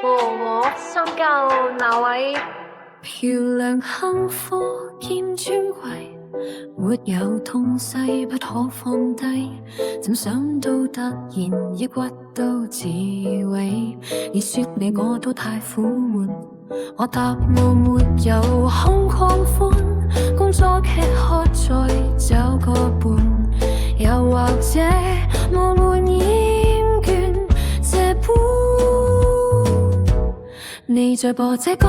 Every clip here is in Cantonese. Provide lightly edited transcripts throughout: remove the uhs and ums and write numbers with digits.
我相告哪位？漂亮幸福兼尊貴，沒有痛勢不可放低。怎想到突然抑鬱到自毀，你說你我都太苦悶，我答我沒有空曠寬，工作吃喝再找個伴，又或者我沒厭倦這般。你在播這歌，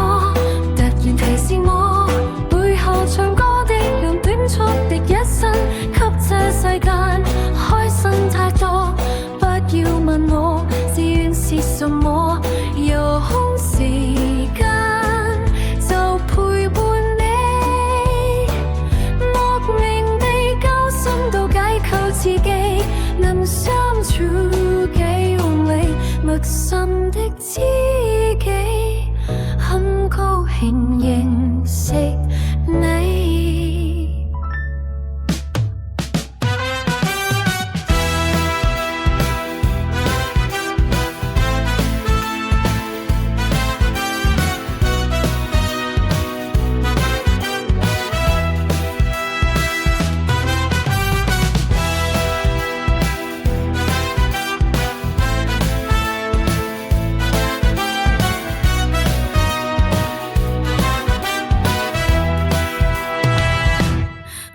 突然提示我背後唱歌的人短促的一生，給這世間開心太多，不要問我志願是什麼，有空時間就陪伴你，莫名地交心到解構自己，能相處幾用力，陌生的知己，很高興認識你。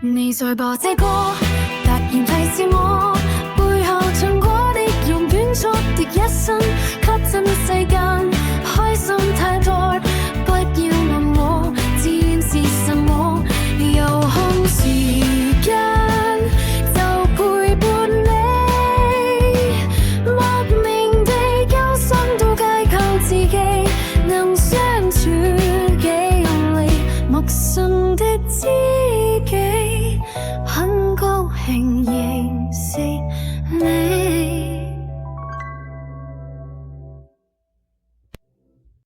你在播這歌，突然提示我背後唱歌的用短促的一生，給真世間開心太多，不要問我志願是什麼，有空時間就陪伴你，莫名地憂心到解構自己，能相處幾用力，陌生的知己，很高興認識。